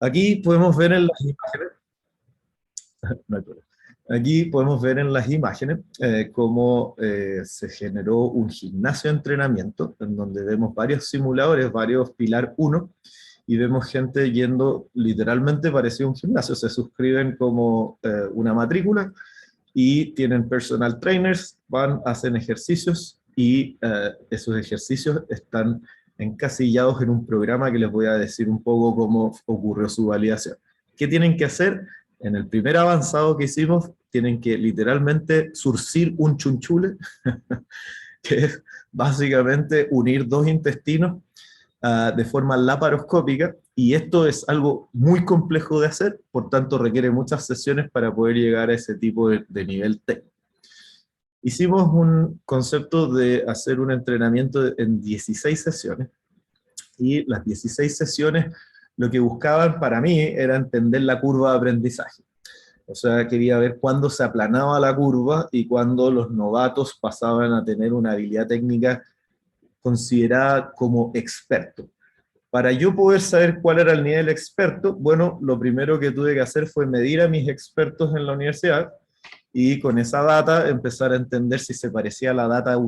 Aquí podemos ver en las imágenes, no hay problema. Aquí podemos ver en las imágenes cómo se generó un gimnasio de entrenamiento, en donde vemos varios simuladores, varios Pilar 1, y vemos gente yendo literalmente parecido a un gimnasio. Se suscriben como una matrícula y tienen personal trainers, van, hacen ejercicios y esos ejercicios están encasillados en un programa que les voy a decir un poco cómo ocurrió su validación. ¿Qué tienen que hacer? En el primer avanzado que hicimos, tienen que literalmente surcir un chunchule, que es básicamente unir dos intestinos de forma laparoscópica, y esto es algo muy complejo de hacer, por tanto requiere muchas sesiones para poder llegar a ese tipo de nivel técnico. Hicimos un concepto de hacer un entrenamiento en 16 sesiones, y las 16 sesiones lo que buscaban para mí era entender la curva de aprendizaje. O sea, quería ver cuándo se aplanaba la curva y cuándo los novatos pasaban a tener una habilidad técnica considerada como experto. Para yo poder saber cuál era el nivel experto, bueno, lo primero que tuve que hacer fue medir a mis expertos en la universidad y con esa data empezar a entender si se parecía a la data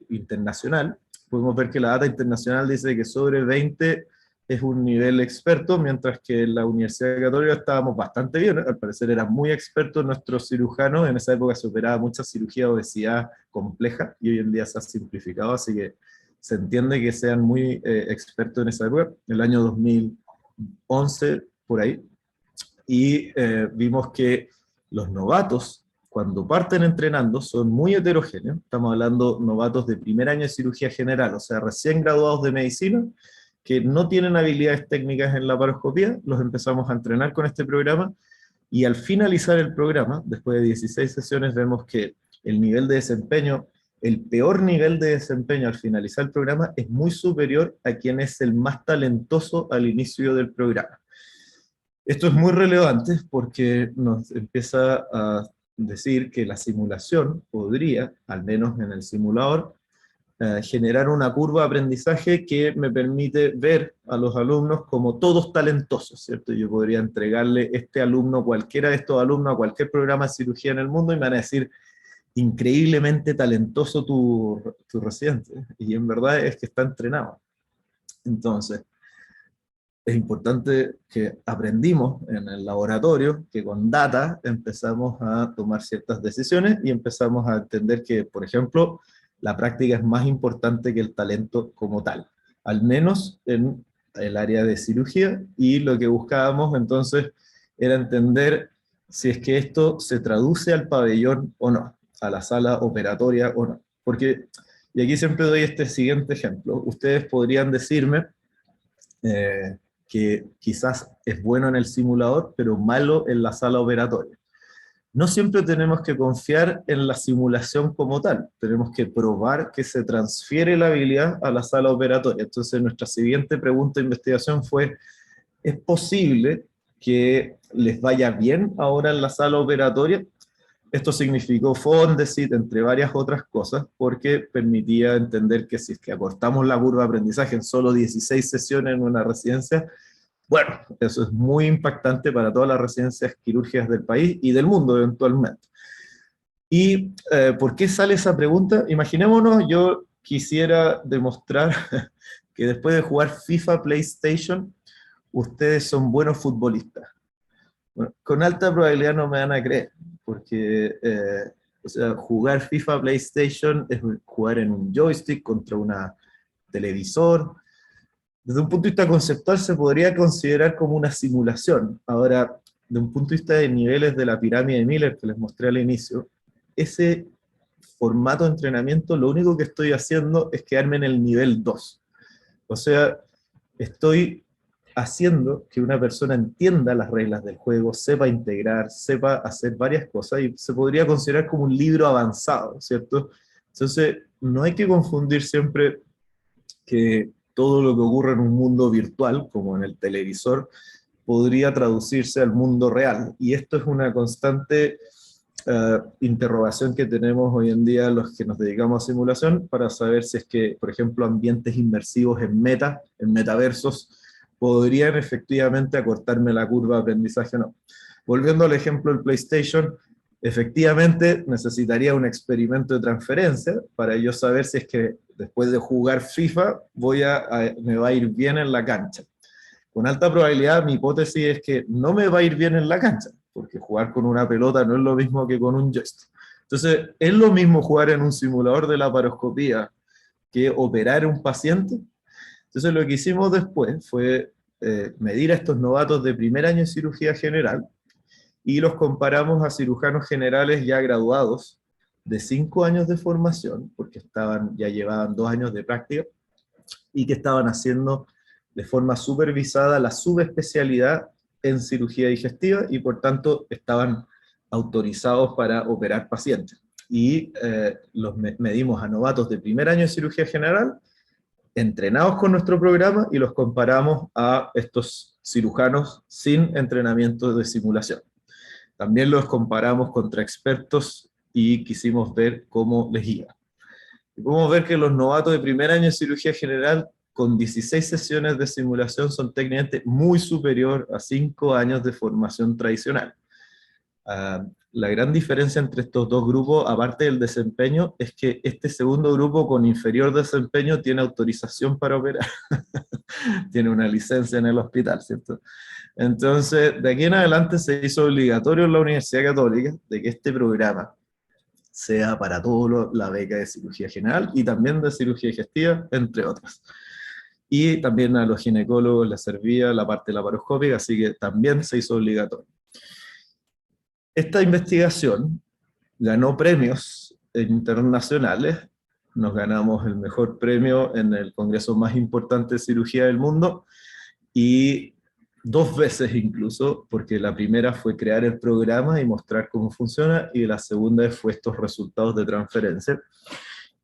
internacional. Podemos ver que la data internacional dice que sobre 20 es un nivel experto, mientras que en la Universidad Católica estábamos bastante bien, al parecer eran muy expertos nuestros cirujanos, en esa época se operaba mucha cirugía de obesidad compleja, y hoy en día se ha simplificado, así que se entiende que sean muy expertos en esa época, en el año 2011, por ahí, y vimos que los novatos, cuando parten entrenando, son muy heterogéneos. Estamos hablando de novatos de primer año de cirugía general, o sea, recién graduados de medicina, que no tienen habilidades técnicas en la laparoscopía. Los empezamos a entrenar con este programa, y al finalizar el programa, después de 16 sesiones, vemos que el nivel de desempeño, el peor nivel de desempeño al finalizar el programa, es muy superior a quien es el más talentoso al inicio del programa. Esto es muy relevante porque nos empieza a decir que la simulación podría, al menos en el simulador, generar una curva de aprendizaje que me permite ver a los alumnos como todos talentosos, ¿cierto? Yo podría entregarle este alumno, cualquiera de estos alumnos, a cualquier programa de cirugía en el mundo, y me van a decir, increíblemente talentoso tu residente, y en verdad es que está entrenado. Entonces, es importante que aprendimos en el laboratorio que con data empezamos a tomar ciertas decisiones y empezamos a entender que, por ejemplo, la práctica es más importante que el talento como tal, al menos en el área de cirugía, y lo que buscábamos entonces era entender si es que esto se traduce al pabellón o no, a la sala operatoria o no. Porque, y aquí siempre doy este siguiente ejemplo, ustedes podrían decirme, eh, que quizás es bueno en el simulador, pero malo en la sala operatoria. No siempre tenemos que confiar en la simulación como tal, tenemos que probar que se transfiere la habilidad a la sala operatoria. Entonces nuestra siguiente pregunta de investigación fue, ¿es posible que les vaya bien ahora en la sala operatoria? Esto significó Fondesit, entre varias otras cosas, porque permitía entender que si es que acortamos la curva de aprendizaje en solo 16 sesiones en una residencia, bueno, eso es muy impactante para todas las residencias quirúrgicas del país y del mundo eventualmente. ¿Y por qué sale esa pregunta? Imaginémonos, yo quisiera demostrar que después de jugar FIFA, PlayStation, ustedes son buenos futbolistas. Bueno, con alta probabilidad no me van a creer, porque o sea, jugar FIFA, PlayStation es jugar en un joystick contra un televisor. Desde un punto de vista conceptual se podría considerar como una simulación. Ahora, de un punto de vista de niveles de la pirámide de Miller que les mostré al inicio, ese formato de entrenamiento, lo único que estoy haciendo es quedarme en el nivel 2. O sea, estoy haciendo que una persona entienda las reglas del juego, sepa integrar, sepa hacer varias cosas, y se podría considerar como un libro avanzado, ¿cierto? Entonces, no hay que confundir siempre que todo lo que ocurre en un mundo virtual, como en el televisor, podría traducirse al mundo real. Y esto es una constante interrogación que tenemos hoy en día los que nos dedicamos a simulación, para saber si es que, por ejemplo, ambientes inmersivos en metaversos podrían efectivamente acortarme la curva de aprendizaje o no. Volviendo al ejemplo del PlayStation, efectivamente necesitaría un experimento de transferencia para yo saber si es que después de jugar FIFA me va a ir bien en la cancha. Con alta probabilidad mi hipótesis es que no me va a ir bien en la cancha, porque jugar con una pelota no es lo mismo que con un joystick. Entonces, ¿es lo mismo jugar en un simulador de laparoscopía que operar a un paciente? Entonces lo que hicimos después fue medir a estos novatos de primer año en cirugía general y los comparamos a cirujanos generales ya graduados de 5 años de formación, porque ya llevaban 2 años de práctica, y que estaban haciendo de forma supervisada la subespecialidad en cirugía digestiva y por tanto estaban autorizados para operar pacientes. Y los medimos a novatos de primer año de cirugía general, entrenados con nuestro programa, y los comparamos a estos cirujanos sin entrenamiento de simulación. También los comparamos contra expertos y quisimos ver cómo les iba. Y podemos ver que los novatos de primer año de cirugía general con 16 sesiones de simulación son técnicamente muy superior a 5 años de formación tradicional. La gran diferencia entre estos dos grupos, aparte del desempeño, es que este segundo grupo con inferior desempeño tiene autorización para operar. Tiene una licencia en el hospital, ¿cierto? Entonces, de aquí en adelante se hizo obligatorio en la Universidad Católica de que este programa sea para todo la beca de cirugía general y también de cirugía digestiva, entre otras. Y también a los ginecólogos les servía la parte laparoscópica, así que también se hizo obligatorio. Esta investigación ganó premios internacionales. Nos ganamos el mejor premio en el congreso más importante de cirugía del mundo, y 2 veces incluso, porque la primera fue crear el programa y mostrar cómo funciona, y la segunda fue estos resultados de transferencia.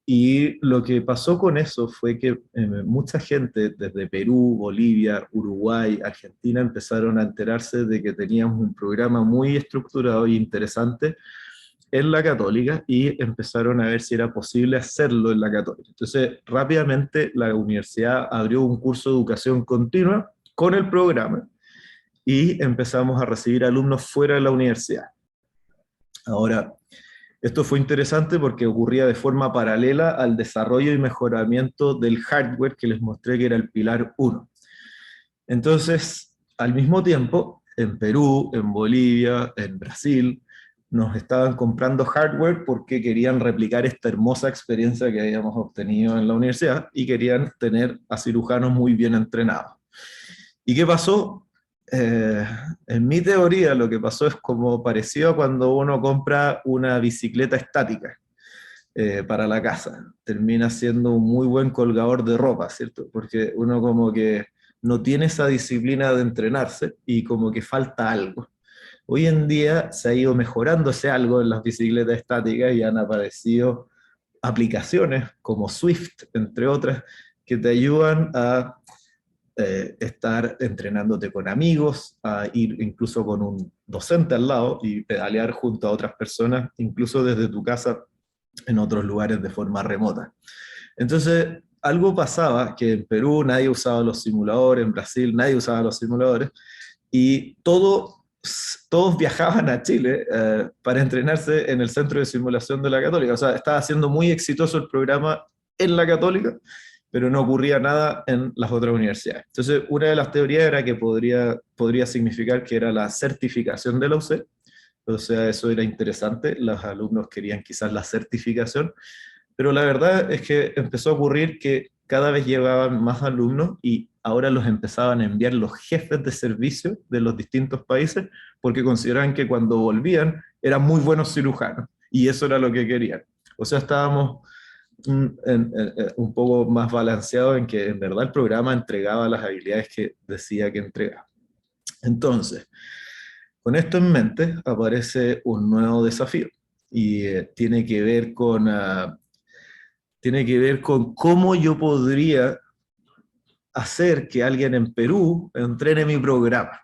Y lo que pasó con eso fue que mucha gente desde Perú, Bolivia, Uruguay, Argentina empezaron a enterarse de que teníamos un programa muy estructurado y interesante en la Católica, y empezaron a ver si era posible hacerlo en la Católica. Entonces, rápidamente la universidad abrió un curso de educación continua con el programa y empezamos a recibir alumnos fuera de la universidad. Ahora, esto fue interesante porque ocurría de forma paralela al desarrollo y mejoramiento del hardware que les mostré, que era el pilar 1. Entonces, al mismo tiempo, en Perú, en Bolivia, en Brasil, nos estaban comprando hardware porque querían replicar esta hermosa experiencia que habíamos obtenido en la universidad y querían tener a cirujanos muy bien entrenados. ¿Y qué pasó? En mi teoría lo que pasó es como parecido a cuando uno compra una bicicleta estática para la casa. Termina siendo un muy buen colgador de ropa, ¿cierto? Porque uno como que no tiene esa disciplina de entrenarse y como que falta algo. Hoy en día se ha ido mejorando ese algo en las bicicletas estáticas y han aparecido aplicaciones como Swift, entre otras, que te ayudan a estar entrenándote con amigos, a ir incluso con un docente al lado y pedalear junto a otras personas, incluso desde tu casa en otros lugares de forma remota. Entonces, algo pasaba que en Perú nadie usaba los simuladores, en Brasil nadie usaba los simuladores, y todos viajaban a Chile para entrenarse en el centro de simulación de la Católica. O sea, estaba siendo muy exitoso el programa en la Católica, pero no ocurría nada en las otras universidades. Entonces, una de las teorías era que podría significar que era la certificación de la UC, o sea, eso era interesante, los alumnos querían quizás la certificación, pero la verdad es que empezó a ocurrir que cada vez llegaban más alumnos y ahora los empezaban a enviar los jefes de servicio de los distintos países porque consideraban que cuando volvían eran muy buenos cirujanos y eso era lo que querían. O sea, estábamos un poco más balanceados en que en verdad el programa entregaba las habilidades que decía que entregaba. Entonces, con esto en mente aparece un nuevo desafío y tiene que ver con cómo yo podría hacer que alguien en Perú entrene mi programa.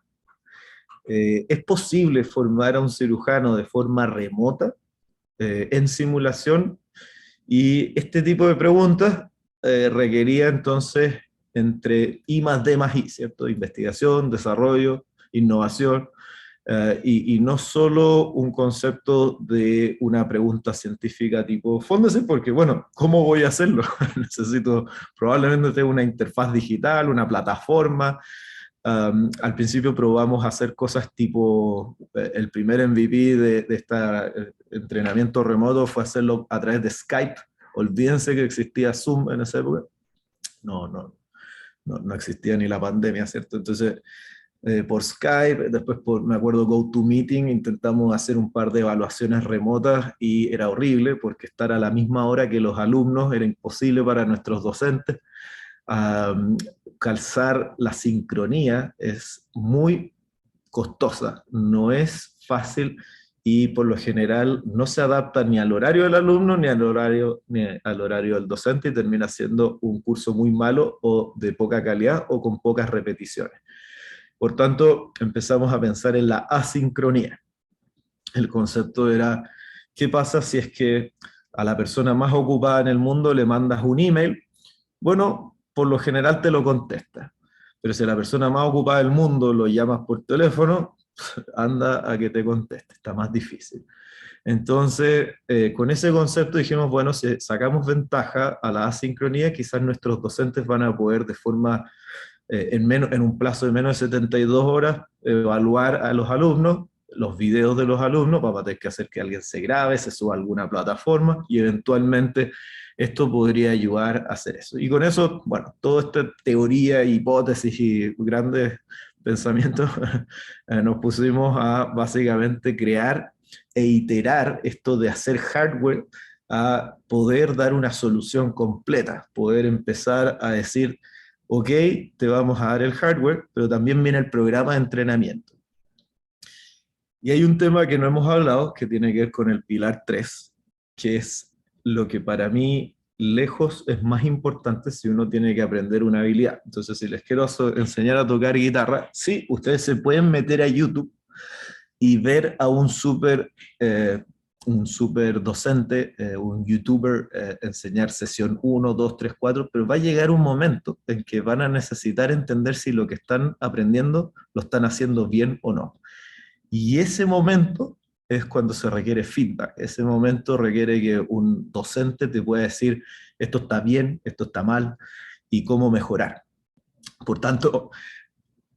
¿Es posible formar a un cirujano de forma remota, en simulación? Y este tipo de preguntas requería entonces entre I más D más I, ¿cierto? Investigación, desarrollo, innovación, y no solo un concepto de una pregunta científica tipo, fóndese porque, bueno, ¿cómo voy a hacerlo? Necesito probablemente una interfaz digital, una plataforma. Al principio probamos a hacer cosas tipo, el primer MVP de este entrenamiento remoto fue hacerlo a través de Skype. Olvídense que existía Zoom en esa época. No existía ni la pandemia, ¿cierto? Entonces, por Skype, después me acuerdo GoToMeeting, intentamos hacer un par de evaluaciones remotas y era horrible porque estar a la misma hora que los alumnos era imposible para nuestros docentes. Calzar la sincronía es muy costosa, no es fácil y por lo general no se adapta ni al horario del alumno ni al horario del docente y termina siendo un curso muy malo o de poca calidad o con pocas repeticiones. Por tanto, empezamos a pensar en la asincronía. El concepto era, ¿qué pasa si es que a la persona más ocupada en el mundo le mandas un email? Bueno, por lo general te lo contesta. Pero si a la persona más ocupada del mundo lo llamas por teléfono, anda a que te conteste, está más difícil. Entonces, con ese concepto dijimos, bueno, si sacamos ventaja a la asincronía, quizás nuestros docentes van a poder de forma en un plazo de menos de 72 horas, evaluar a los alumnos, los videos de los alumnos, vamos a tener que hacer que alguien se grabe, se suba a alguna plataforma y eventualmente esto podría ayudar a hacer eso. Y con eso, bueno, toda esta teoría, hipótesis y grandes pensamientos, nos pusimos a básicamente crear e iterar esto de hacer hardware a poder dar una solución completa, poder empezar a decir, ok, te vamos a dar el hardware, pero también viene el programa de entrenamiento. Y hay un tema que no hemos hablado, que tiene que ver con el pilar 3, que es lo que para mí lejos es más importante si uno tiene que aprender una habilidad. Entonces, si les quiero enseñar a tocar guitarra, sí, ustedes se pueden meter a YouTube y ver a un super docente, un youtuber, enseñar sesión 1, 2, 3, 4, pero va a llegar un momento en que van a necesitar entender si lo que están aprendiendo lo están haciendo bien o no. Y ese momento es cuando se requiere feedback. Ese momento requiere que un docente te pueda decir, esto está bien, esto está mal, y cómo mejorar. Por tanto,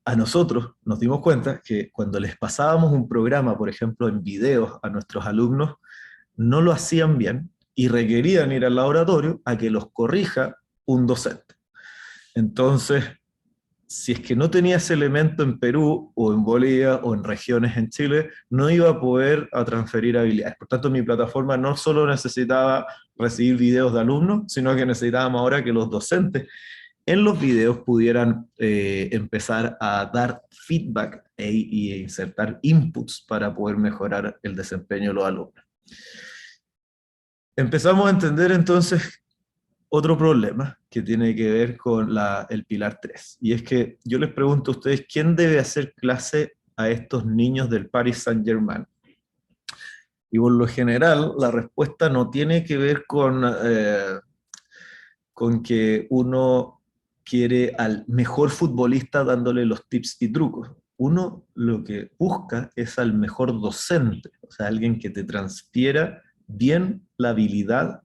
a nosotros nos dimos cuenta que cuando les pasábamos un programa, por ejemplo, en videos a nuestros alumnos, no lo hacían bien y requerían ir al laboratorio a que los corrija un docente. Entonces, si es que no tenía ese elemento en Perú o en Bolivia o en regiones en Chile, no iba a poder transferir habilidades. Por tanto, mi plataforma no solo necesitaba recibir videos de alumnos, sino que necesitábamos ahora que los docentes en los videos pudieran empezar a dar feedback y insertar inputs para poder mejorar el desempeño de los alumnos. Empezamos a entender entonces otro problema que tiene que ver con el pilar 3, y es que yo les pregunto a ustedes, ¿quién debe hacer clase a estos niños del Paris Saint-Germain? Y por lo general la respuesta no tiene que ver con que uno quiere al mejor futbolista dándole los tips y trucos. Uno lo que busca es al mejor docente, o sea, alguien que te transfiera bien la habilidad,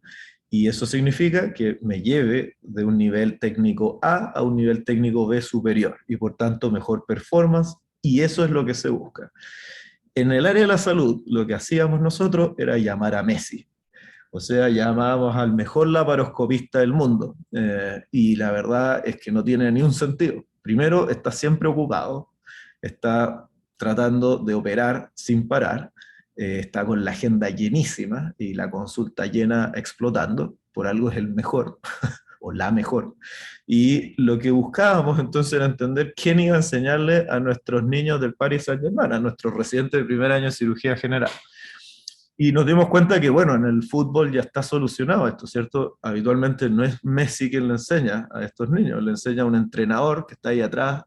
y eso significa que me lleve de un nivel técnico A un nivel técnico B superior, y por tanto mejor performance, y eso es lo que se busca. En el área de la salud, lo que hacíamos nosotros era llamar a Messi. O sea, llamábamos al mejor laparoscopista del mundo. Y la verdad es que no tiene ni un sentido. Primero, está siempre ocupado, está tratando de operar sin parar, está con la agenda llenísima y la consulta llena explotando, por algo es el mejor o la mejor. Y lo que buscábamos entonces era entender quién iba a enseñarle a nuestros niños del Paris Saint-Germain, a nuestros residentes de primer año de cirugía general. Y nos dimos cuenta que, bueno, en el fútbol ya está solucionado esto, ¿cierto? Habitualmente no es Messi quien le enseña a estos niños, le enseña a un entrenador que está ahí atrás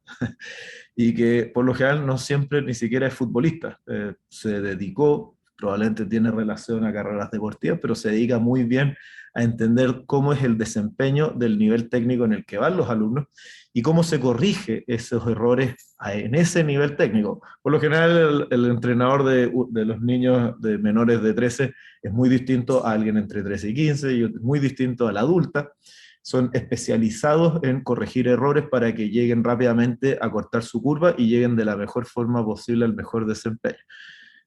y que por lo general no siempre ni siquiera es futbolista. Se dedicó, probablemente tiene relación a carreras deportivas, pero se dedica muy bien a entender cómo es el desempeño del nivel técnico en el que van los alumnos y cómo se corrige esos errores en ese nivel técnico. Por lo general, el entrenador de los niños de menores de 13 es muy distinto a alguien entre 13 y 15, y muy distinto a la adulta. Son especializados en corregir errores para que lleguen rápidamente a cortar su curva y lleguen de la mejor forma posible al mejor desempeño.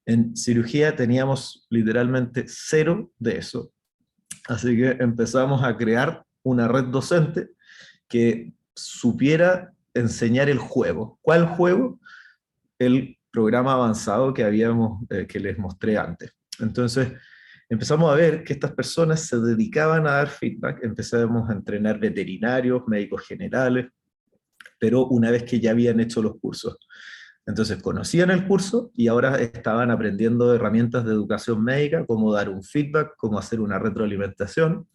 En cirugía teníamos literalmente cero de eso. Así que empezamos a crear una red docente que supiera enseñar el juego. ¿Cuál juego? El programa avanzado que les mostré antes. Entonces, empezamos a ver que estas personas se dedicaban a dar feedback, empezamos a entrenar veterinarios, médicos generales, pero una vez que ya habían hecho los cursos. Entonces conocían el curso y ahora estaban aprendiendo herramientas de educación médica, cómo dar un feedback, cómo hacer una retroalimentación.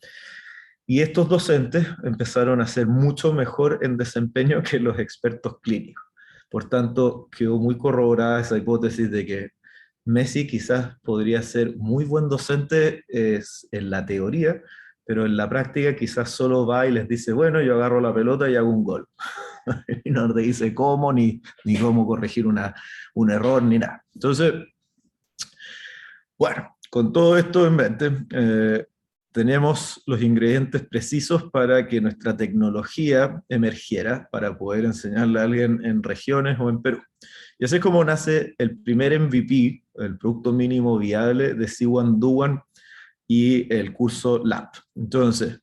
Y estos docentes empezaron a ser mucho mejor en desempeño que los expertos clínicos. Por tanto, quedó muy corroborada esa hipótesis de que Messi quizás podría ser muy buen docente en la teoría, pero en la práctica quizás solo va y les dice, bueno, yo agarro la pelota y hago un gol. Y no te dice cómo, ni cómo corregir un error, ni nada. Entonces, bueno, con todo esto en mente, tenemos los ingredientes precisos para que nuestra tecnología emergiera, para poder enseñarle a alguien en regiones o en Perú. Y así es como nace el primer MVP, el producto mínimo viable de C1 Do1 y el curso Lab. Entonces,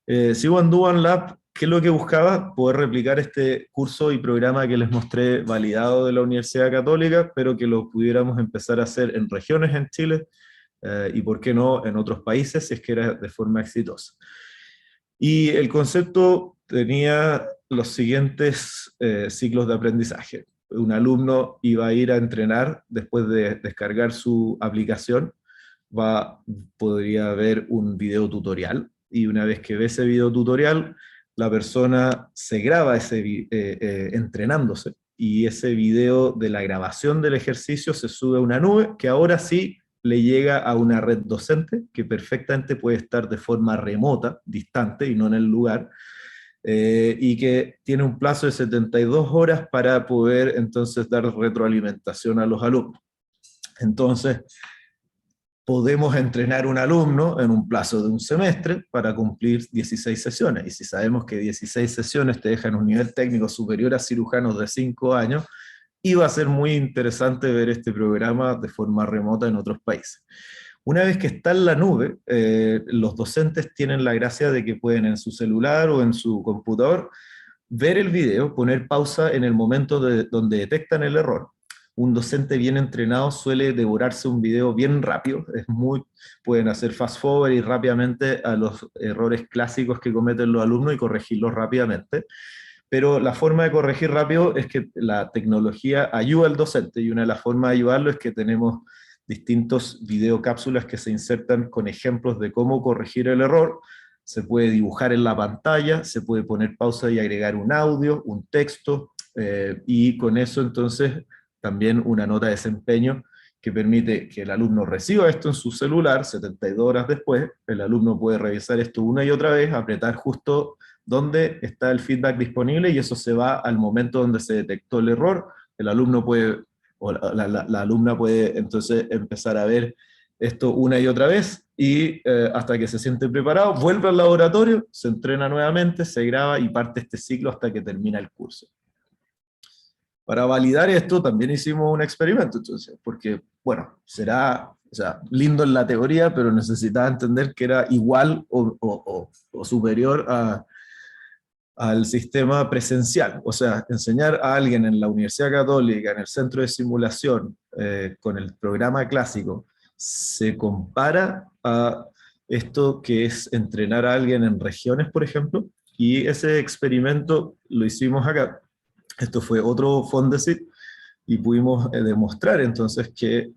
C1 Do1 Lab, ¿qué es lo que buscaba? Poder replicar este curso y programa que les mostré validado de la Universidad Católica, pero que lo pudiéramos empezar a hacer en regiones en Chile, y por qué no en otros países, si es que era de forma exitosa. Y el concepto tenía los siguientes ciclos de aprendizaje. Un alumno iba a ir a entrenar después de descargar su aplicación, podría ver un video tutorial, y una vez que ve ese video tutorial, la persona se graba entrenándose, y ese video de la grabación del ejercicio se sube a una nube que ahora sí le llega a una red docente que perfectamente puede estar de forma remota, distante y no en el lugar, y que tiene un plazo de 72 horas para poder entonces dar retroalimentación a los alumnos. Entonces, podemos entrenar un alumno en un plazo de un semestre para cumplir 16 sesiones, y si sabemos que 16 sesiones te dejan un nivel técnico superior a cirujanos de 5 años, iba a ser muy interesante ver este programa de forma remota en otros países. Una vez que está en la nube, los docentes tienen la gracia de que pueden en su celular o en su computador ver el video, poner pausa en el momento donde detectan el error. Un docente bien entrenado suele devorarse un video bien rápido, pueden hacer fast forward y rápidamente a los errores clásicos que cometen los alumnos y corregirlos rápidamente. Pero la forma de corregir rápido es que la tecnología ayuda al docente, y una de las formas de ayudarlo es que tenemos distintos videocápsulas que se insertan con ejemplos de cómo corregir el error. Se puede dibujar en la pantalla, se puede poner pausa y agregar un audio, un texto, y con eso entonces también una nota de desempeño que permite que el alumno reciba esto en su celular. 72 horas después, el alumno puede revisar esto una y otra vez, apretar justo donde está el feedback disponible, y eso se va al momento donde se detectó el error. El alumno puede, o la alumna puede entonces empezar a ver esto una y otra vez, y hasta que se siente preparado, vuelve al laboratorio, se entrena nuevamente, se graba y parte este ciclo hasta que termina el curso. Para validar esto también hicimos un experimento, entonces, porque, bueno, será, o sea, lindo en la teoría, pero necesitaba entender que era igual o superior al sistema presencial. O sea, enseñar a alguien en la Universidad Católica, en el centro de simulación, con el programa clásico, se compara a esto que es entrenar a alguien en regiones, por ejemplo, y ese experimento lo hicimos acá. Esto fue otro Fondesit, y pudimos demostrar entonces que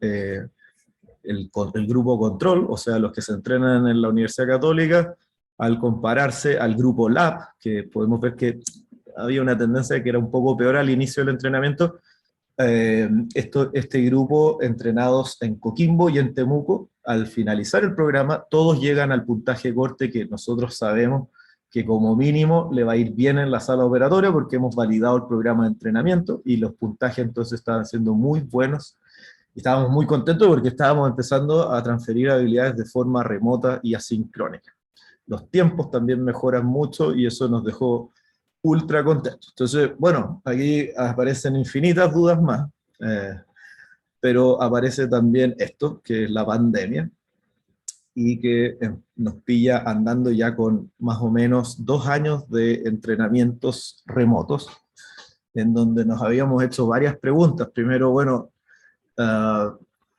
el grupo control, o sea, los que se entrenan en la Universidad Católica, al compararse al grupo Lab, que podemos ver que había una tendencia que era un poco peor al inicio del entrenamiento, este grupo entrenados en Coquimbo y en Temuco al finalizar el programa, todos llegan al puntaje corte que nosotros sabemos que como mínimo le va a ir bien en la sala operatoria porque hemos validado el programa de entrenamiento y los puntajes entonces estaban siendo muy buenos y estábamos muy contentos porque estábamos empezando a transferir habilidades de forma remota y asincrónica. Los tiempos también mejoran mucho y eso nos dejó ultra contentos. Entonces, bueno, aquí aparecen infinitas dudas más, pero aparece también esto, que es la pandemia, y que nos pilla andando ya con más o menos 2 años de entrenamientos remotos, en donde nos habíamos hecho varias preguntas. Primero, bueno,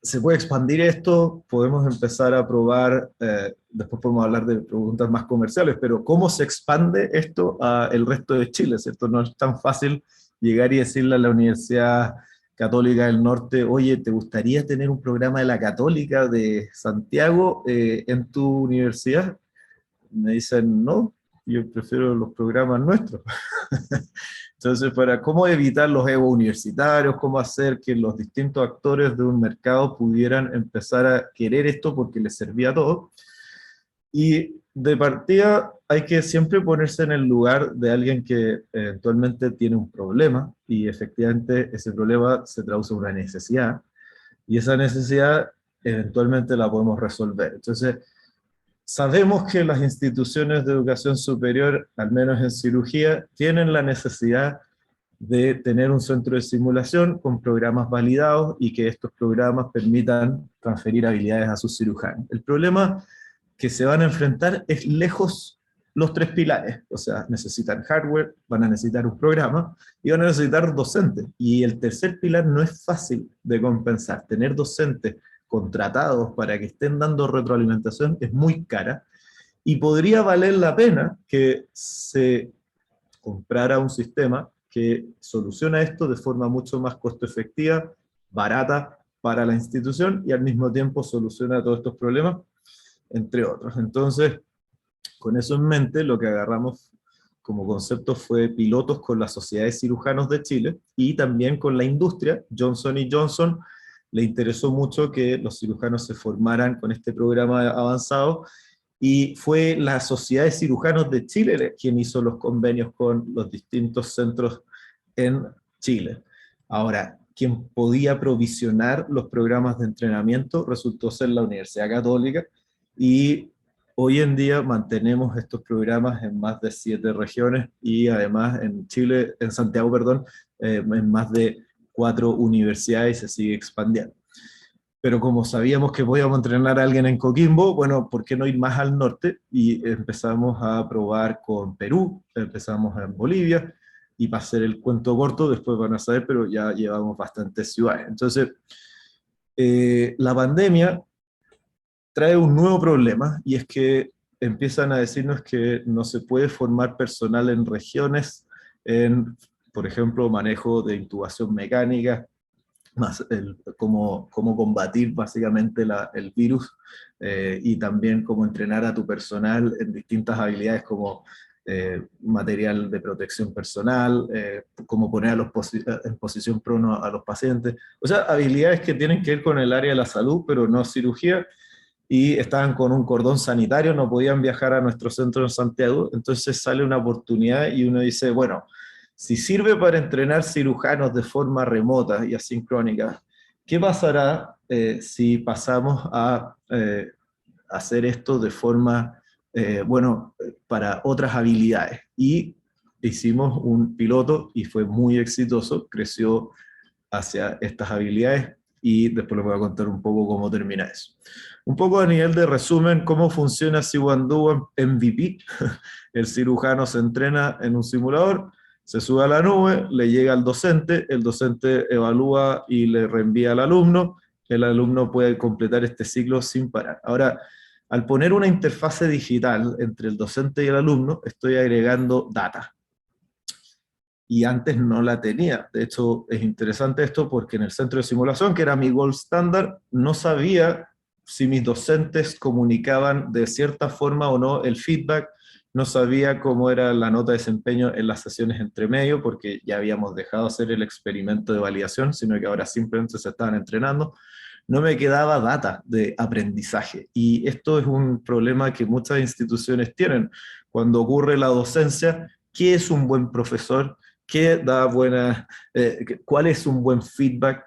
¿se puede expandir esto? Podemos empezar a probar, después podemos hablar de preguntas más comerciales, pero ¿cómo se expande esto al resto de Chile? ¿Cierto? No es tan fácil llegar y decirle a la Universidad Católica del Norte, oye, ¿te gustaría tener un programa de la Católica de Santiago en tu universidad? Me dicen, no, yo prefiero los programas nuestros. Entonces, para cómo evitar los egos universitarios, cómo hacer que los distintos actores de un mercado pudieran empezar a querer esto porque les servía a todos. Y de partida hay que siempre ponerse en el lugar de alguien que eventualmente tiene un problema y efectivamente ese problema se traduce en una necesidad y esa necesidad eventualmente la podemos resolver. Entonces, sabemos que las instituciones de educación superior, al menos en cirugía, tienen la necesidad de tener un centro de simulación con programas validados y que estos programas permitan transferir habilidades a sus cirujanos. El problema que se van a enfrentar es lejos los 3 pilares, o sea, necesitan hardware, van a necesitar un programa y van a necesitar docentes. Y el tercer pilar no es fácil de compensar. Tener docentes contratados para que estén dando retroalimentación es muy cara y podría valer la pena que se comprara un sistema que soluciona esto de forma mucho más costo efectiva, barata para la institución y al mismo tiempo soluciona todos estos problemas, entre otros. Entonces, con eso en mente, lo que agarramos como concepto fue pilotos con la Sociedad de Cirujanos de Chile y también con la industria. Johnson Johnson le interesó mucho que los cirujanos se formaran con este programa avanzado y fue la Sociedad de Cirujanos de Chile quien hizo los convenios con los distintos centros en Chile. Ahora, quien podía provisionar los programas de entrenamiento resultó ser la Universidad Católica y hoy en día mantenemos estos programas en más de 7 regiones y además en Chile, en Santiago, perdón, en más de 4 universidades y se sigue expandiendo. Pero como sabíamos que podíamos entrenar a alguien en Coquimbo, bueno, ¿por qué no ir más al norte? Y empezamos a probar con Perú, empezamos en Bolivia, y para hacer el cuento corto, después van a saber, pero ya llevamos bastantes ciudades. Entonces, la pandemia trae un nuevo problema, y es que empiezan a decirnos que no se puede formar personal en regiones, en, por ejemplo, manejo de intubación mecánica, más cómo combatir básicamente el virus, y también cómo entrenar a tu personal en distintas habilidades como material de protección personal, cómo poner en posición prono a los pacientes, o sea, habilidades que tienen que ver con el área de la salud, pero no cirugía, y estaban con un cordón sanitario, no podían viajar a nuestro centro en Santiago, entonces sale una oportunidad y uno dice, bueno, si sirve para entrenar cirujanos de forma remota y asincrónica, ¿qué pasará si pasamos a hacer esto de forma, bueno, para otras habilidades? Y hicimos un piloto y fue muy exitoso, creció hacia estas habilidades y después les voy a contar un poco cómo termina eso. Un poco a nivel de resumen, cómo funciona Siwandu MVP. El cirujano se entrena en un simulador, se sube a la nube, le llega al docente, el docente evalúa y le reenvía al alumno, el alumno puede completar este ciclo sin parar. Ahora, al poner una interfase digital entre el docente y el alumno, estoy agregando data. Y antes no la tenía. De hecho, es interesante esto porque en el centro de simulación, que era mi gold standard, no sabía si mis docentes comunicaban de cierta forma o no el feedback, no sabía cómo era la nota de desempeño en las sesiones entre medio, porque ya habíamos dejado de hacer el experimento de validación, sino que ahora simplemente se estaban entrenando. no me quedaba data de aprendizaje. Y esto es un problema que muchas instituciones tienen. Cuando ocurre la docencia, ¿qué es un buen profesor? ¿Qué da buena, cuál es un buen feedback?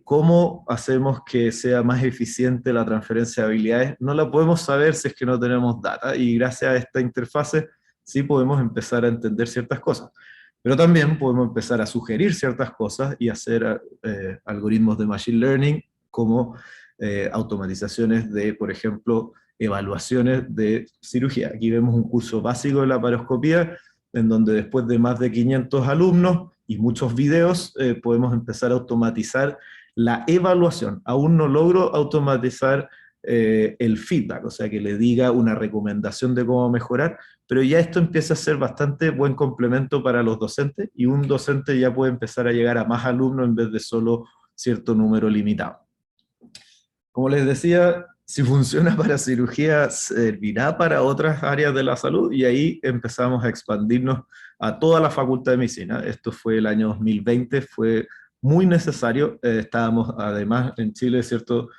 ¿Cómo hacemos que sea más eficiente la transferencia de habilidades? No la podemos saber si es que no tenemos data, y gracias a esta interfase sí podemos empezar a entender ciertas cosas. Pero también podemos empezar a sugerir ciertas cosas y hacer algoritmos de machine learning como automatizaciones de, por ejemplo, evaluaciones de cirugía. Aquí vemos un curso básico de laparoscopía, en donde después de más de 500 alumnos y muchos videos, podemos empezar a automatizar la evaluación. Aún no logro automatizar el feedback, o sea, que le diga una recomendación de cómo mejorar, pero ya esto empieza a ser bastante buen complemento para los docentes, y un docente ya puede empezar a llegar a más alumnos en vez de solo cierto número limitado. Como les decía, si funciona para cirugía, servirá para otras áreas de la salud, y ahí empezamos a expandirnos a toda la Facultad de Medicina. Esto fue el año 2020, fue muy necesario. Estábamos además en Chile, ¿cierto?,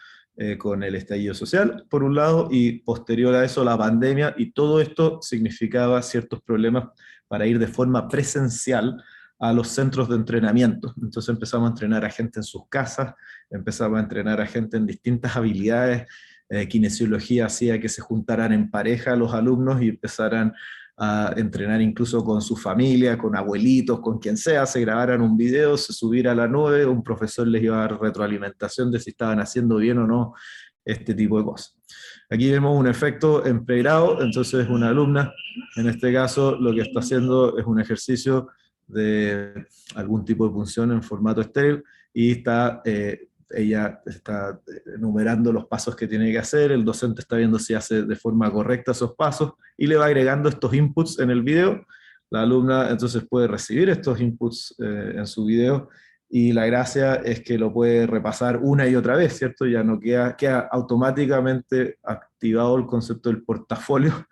con el estallido social, por un lado, y posterior a eso la pandemia, y todo esto significaba ciertos problemas para ir de forma presencial a los centros de entrenamiento. Entonces empezamos a entrenar a gente en sus casas, empezamos a entrenar a gente en distintas habilidades. Kinesiología hacía que se juntaran en pareja los alumnos y empezaran a entrenar incluso con su familia, con abuelitos, con quien sea, se grabaran un video, se subiera a la nube, un profesor les iba a dar retroalimentación de si estaban haciendo bien o no este tipo de cosas. Aquí vemos un efecto en pregrado, entonces una alumna, en este caso, lo que está haciendo es un ejercicio de algún tipo de punción en formato estéril, y ella está enumerando los pasos que tiene que hacer, el docente está viendo si hace de forma correcta esos pasos, y le va agregando estos inputs en el video. La alumna entonces puede recibir estos inputs en su video, y la gracia es que lo puede repasar una y otra vez, ¿cierto? Ya no queda automáticamente activado el concepto del portafolio,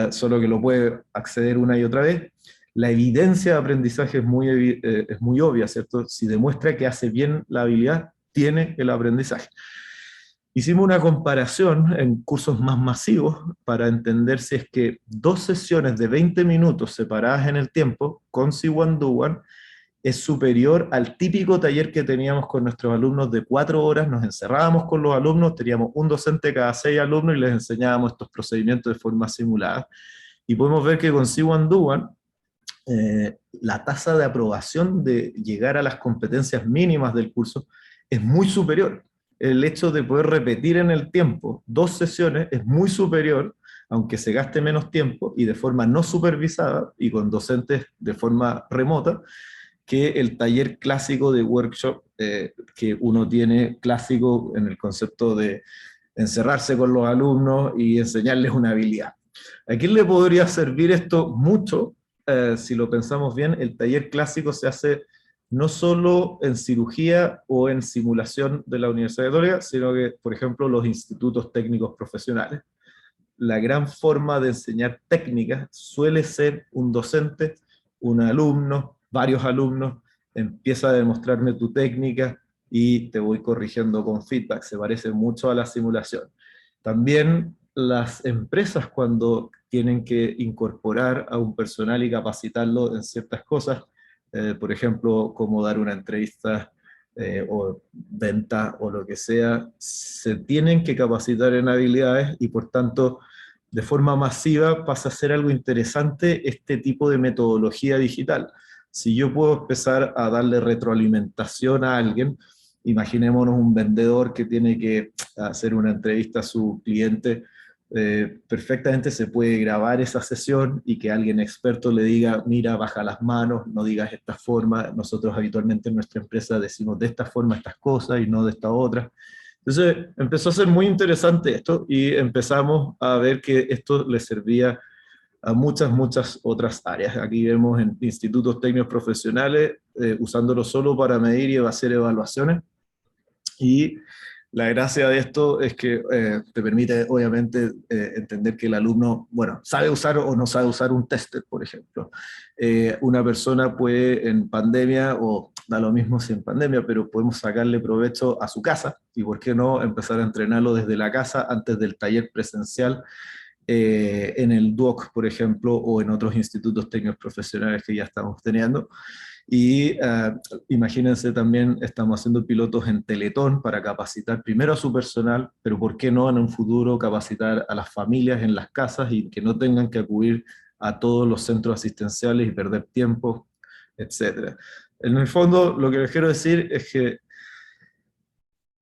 solo que lo puede acceder una y otra vez. La evidencia de aprendizaje es muy obvia, ¿cierto? Si demuestra que hace bien la habilidad, tiene el aprendizaje. Hicimos una comparación en cursos más masivos para entender si es que 2 sesiones de 20 minutos separadas en el tiempo con C1 Do1 es superior al típico taller que teníamos con nuestros alumnos de 4 horas. Nos encerrábamos con los alumnos, teníamos un docente cada 6 alumnos y les enseñábamos estos procedimientos de forma simulada. Y podemos ver que con C1 Do1 la tasa de aprobación de llegar a las competencias mínimas del curso es muy superior. El hecho de poder repetir en el tiempo 2 sesiones es muy superior, aunque se gaste menos tiempo y de forma no supervisada y con docentes de forma remota, que el taller clásico de workshop que uno tiene clásico en el concepto de encerrarse con los alumnos y enseñarles una habilidad. ¿A quién le podría servir esto mucho? Si lo pensamos bien, el taller clásico se hace no solo en cirugía o en simulación de la Universidad Católica, sino que, por ejemplo, los institutos técnicos profesionales. La gran forma de enseñar técnicas suele ser un docente, un alumno, varios alumnos, empieza a demostrarme tu técnica y te voy corrigiendo con feedback. Se parece mucho a la simulación. También las empresas, cuando tienen que incorporar a un personal y capacitarlo en ciertas cosas, por ejemplo, cómo dar una entrevista o venta o lo que sea, se tienen que capacitar en habilidades, y por tanto, de forma masiva pasa a ser algo interesante este tipo de metodología digital. Si yo puedo empezar a darle retroalimentación a alguien, imaginémonos un vendedor que tiene que hacer una entrevista a su cliente, perfectamente se puede grabar esa sesión y que alguien experto le diga, mira, baja las manos, no digas esta forma, nosotros habitualmente en nuestra empresa decimos de esta forma estas cosas y no de esta otra. Entonces empezó a ser muy interesante esto, y empezamos a ver que esto le servía a muchas otras áreas. Aquí vemos en institutos técnicos profesionales usándolo solo para medir y hacer evaluaciones, y la gracia de esto es que te permite, obviamente, entender que el alumno, bueno, sabe usar o no sabe usar un tester, por ejemplo. Una persona puede, en pandemia o da lo mismo si en pandemia, pero podemos sacarle provecho a su casa, y por qué no empezar a entrenarlo desde la casa antes del taller presencial en el DUOC, por ejemplo, o en otros institutos técnicos profesionales que ya estamos teniendo. Y imagínense también, estamos haciendo pilotos en Teletón para capacitar primero a su personal, pero ¿por qué no en un futuro capacitar a las familias en las casas y que no tengan que acudir a todos los centros asistenciales y perder tiempo, etcétera? En el fondo, lo que les quiero decir es que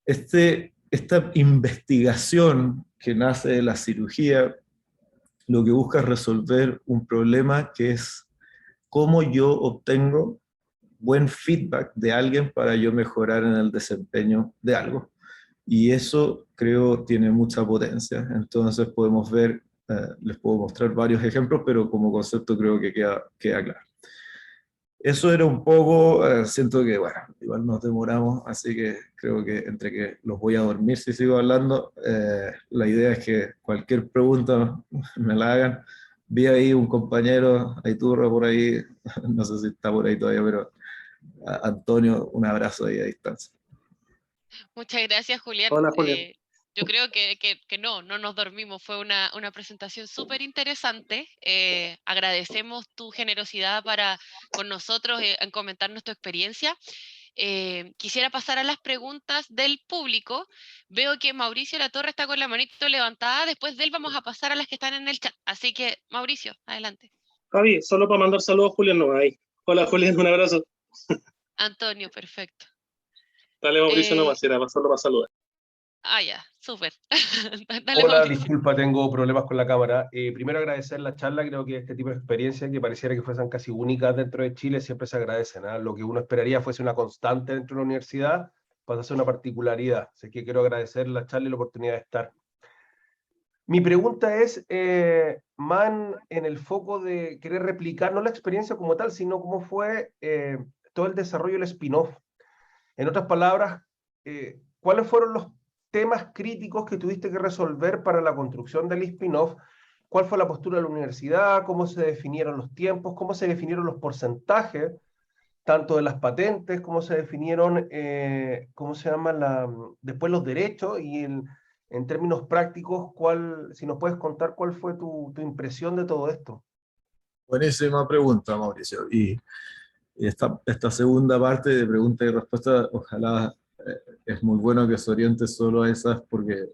esta investigación que nace de la cirugía, lo que busca es resolver un problema que es cómo yo obtengo buen feedback de alguien para yo mejorar en el desempeño de algo. Y eso creo tiene mucha potencia. Entonces podemos ver, les puedo mostrar varios ejemplos, pero como concepto creo que queda claro. Eso era un poco, siento que, bueno, igual nos demoramos, así que creo que entre que los voy a dormir si sigo hablando, la idea es que cualquier pregunta me la hagan. Vi ahí un compañero, Aiturra por ahí, no sé si está por ahí todavía, pero Antonio, un abrazo ahí a distancia. Muchas gracias, Julián. Hola, Julián. Yo creo que no nos dormimos. Fue una presentación súper interesante. Agradecemos tu generosidad con nosotros en comentarnos tu experiencia. Quisiera pasar a las preguntas del público. Veo que Mauricio Latorre está con la manito levantada. Después de él vamos a pasar a las que están en el chat. Así que, Mauricio, adelante. Javi, solo para mandar saludos a Julián, no ahí. Hola, Julián, un abrazo. Antonio, perfecto. Dale, Mauricio, nomás, era solo para saludar. Ya, súper. Dale, Hola, Mauricio. disculpa, tengo problemas con la cámara. Primero agradecer la charla, creo que este tipo de experiencias que pareciera que fuesen casi únicas dentro de Chile siempre se agradecen. Lo que uno esperaría fuese una constante dentro de la universidad, pasa a ser una particularidad. Así que quiero agradecer la charla y la oportunidad de estar. Mi pregunta es, más en el foco de querer replicar, no la experiencia como tal, sino cómo fue todo el desarrollo del spin-off. En otras palabras, ¿cuáles fueron los temas críticos que tuviste que resolver para la construcción del spin-off? ¿Cuál fue la postura de la universidad? ¿Cómo se definieron los tiempos? ¿Cómo se definieron los porcentajes, tanto de las patentes, cómo se definieron, cómo se llama después los derechos? Y en términos prácticos, si nos puedes contar cuál fue tu impresión de todo esto. Buenísima pregunta, Mauricio. Y esta segunda parte de pregunta y respuesta, ojalá es muy bueno que se oriente solo a esas, porque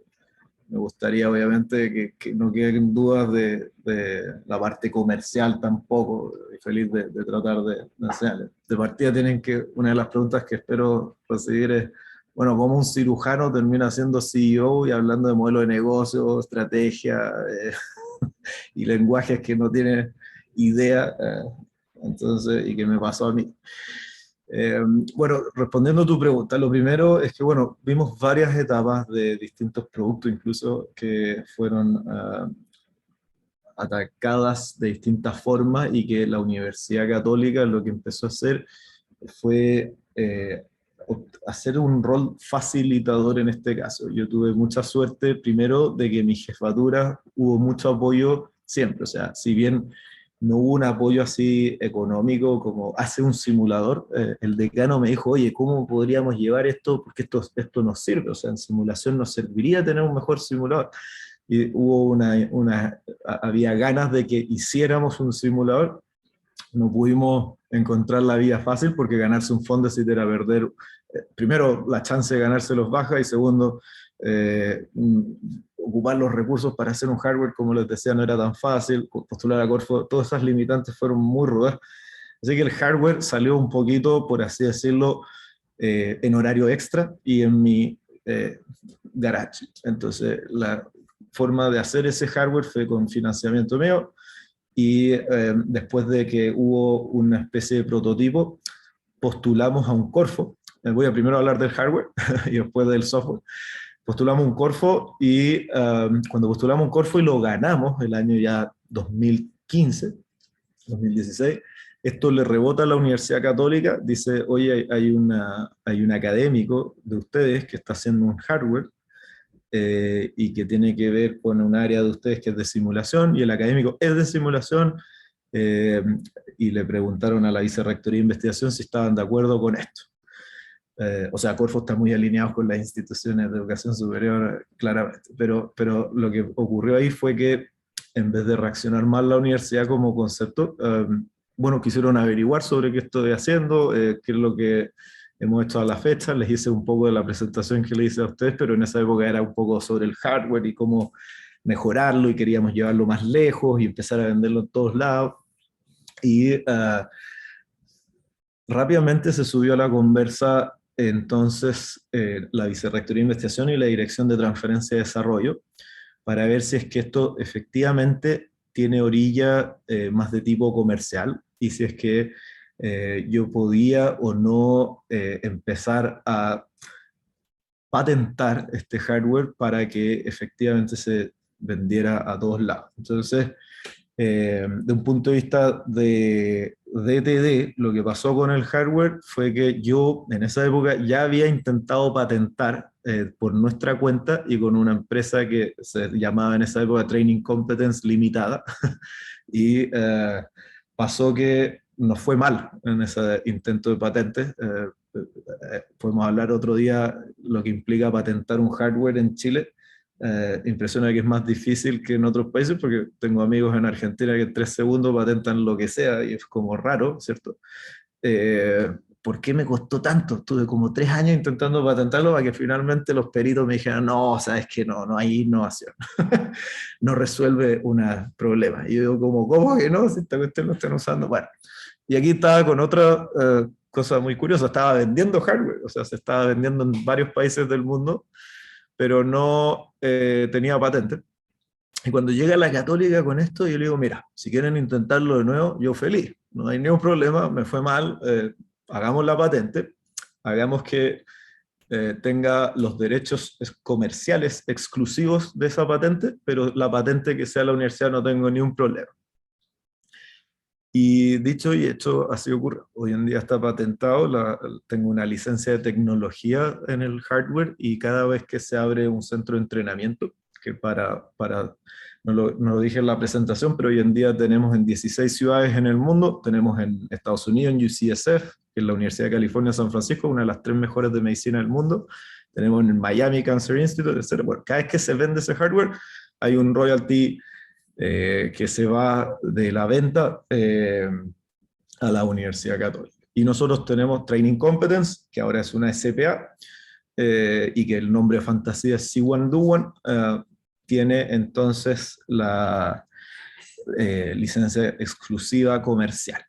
me gustaría obviamente que no queden dudas de la parte comercial tampoco, y feliz de tratar de enseñarles. De partida una de las preguntas que espero recibir es, bueno, ¿cómo un cirujano termina siendo CEO y hablando de modelo de negocio, estrategia y lenguajes que no tiene idea? Entonces, y que me pasó a mí. Bueno, respondiendo a tu pregunta, lo primero es que, bueno, vimos varias etapas de distintos productos, incluso que fueron atacadas de distintas formas, y que la Universidad Católica lo que empezó a hacer fue hacer un rol facilitador en este caso. Yo tuve mucha suerte, primero, de que en mi jefatura hubo mucho apoyo siempre, o sea, si bien no hubo un apoyo así económico como hace un simulador, el decano me dijo, oye, ¿cómo podríamos llevar esto? Porque esto nos sirve, o sea, en simulación nos serviría tener un mejor simulador. Y hubo había ganas de que hiciéramos un simulador. No pudimos encontrar la vía fácil, porque ganarse un Fondesit era perder, primero, la chance de ganárselos baja, y segundo, ocupar los recursos para hacer un hardware, como les decía, no era tan fácil. Postular a Corfo, todas esas limitantes fueron muy rudas. Así que el hardware salió un poquito, por así decirlo, en horario extra y en mi garage. Entonces, la forma de hacer ese hardware fue con financiamiento mío, y después de que hubo una especie de prototipo, postulamos a un Corfo. Voy a primero hablar del hardware y después del software. Postulamos un Corfo, y cuando postulamos un Corfo y lo ganamos el año ya 2015, 2016, esto le rebota a la Universidad Católica, dice, oye, hay un académico de ustedes que está haciendo un hardware y que tiene que ver con un área de ustedes que es de simulación, y el académico es de simulación, y le preguntaron a la Vicerrectoría de Investigación si estaban de acuerdo con esto. O sea, Corfo está muy alineado con las instituciones de educación superior, claramente, pero lo que ocurrió ahí fue que en vez de reaccionar mal la universidad como concepto, bueno, quisieron averiguar sobre qué estoy haciendo, qué es lo que hemos hecho a la fecha. Les hice un poco de la presentación que le hice a ustedes, pero en esa época era un poco sobre el hardware y cómo mejorarlo, y queríamos llevarlo más lejos y empezar a venderlo en todos lados. Y rápidamente se subió a la conversa entonces la Vicerrectoría de Investigación y la Dirección de Transferencia y Desarrollo, para ver si es que esto efectivamente tiene orilla más de tipo comercial, y si es que yo podía o no empezar a patentar este hardware para que efectivamente se vendiera a todos lados. Entonces, de un punto de vista de DTD, lo que pasó con el hardware fue que yo en esa época ya había intentado patentar por nuestra cuenta y con una empresa que se llamaba en esa época Training Competence Limitada, y pasó que nos fue mal en ese intento de patente. Podemos hablar otro día lo que implica patentar un hardware en Chile. Impresiona que es más difícil que en otros países, porque tengo amigos en Argentina que en 3 segundos patentan lo que sea, y es como raro, ¿cierto? ¿Por qué me costó tanto? Estuve como 3 años intentando patentarlo para que finalmente los peritos me dijeran, no, sabes que no hay innovación. No resuelve un problema. Y yo digo, ¿cómo que no? Si esta cuestión lo están usando. Bueno, y aquí estaba con otra cosa muy curiosa, estaba vendiendo hardware, o sea, se estaba vendiendo en varios países del mundo, pero no tenía patente. Y cuando llega la Católica con esto, yo le digo, mira, si quieren intentarlo de nuevo, yo feliz, no hay ningún problema, me fue mal, hagamos la patente, hagamos que tenga los derechos comerciales exclusivos de esa patente, pero la patente que sea la universidad no tengo ni un problema. Y dicho y hecho, así ocurre. Hoy en día está patentado, tengo una licencia de tecnología en el hardware, y cada vez que se abre un centro de entrenamiento, que no lo dije en la presentación, pero hoy en día tenemos en 16 ciudades en el mundo, tenemos en Estados Unidos, en UCSF, que es la Universidad de California, San Francisco, una de las 3 mejores de medicina del mundo, tenemos en Miami Cancer Institute, etc. Bueno, cada vez que se vende ese hardware, hay un royalty que se va de la venta a la Universidad Católica. Y nosotros tenemos Training Competence, que ahora es una SPA, y que el nombre de fantasía es See-One Do-One, tiene entonces la licencia exclusiva comercial.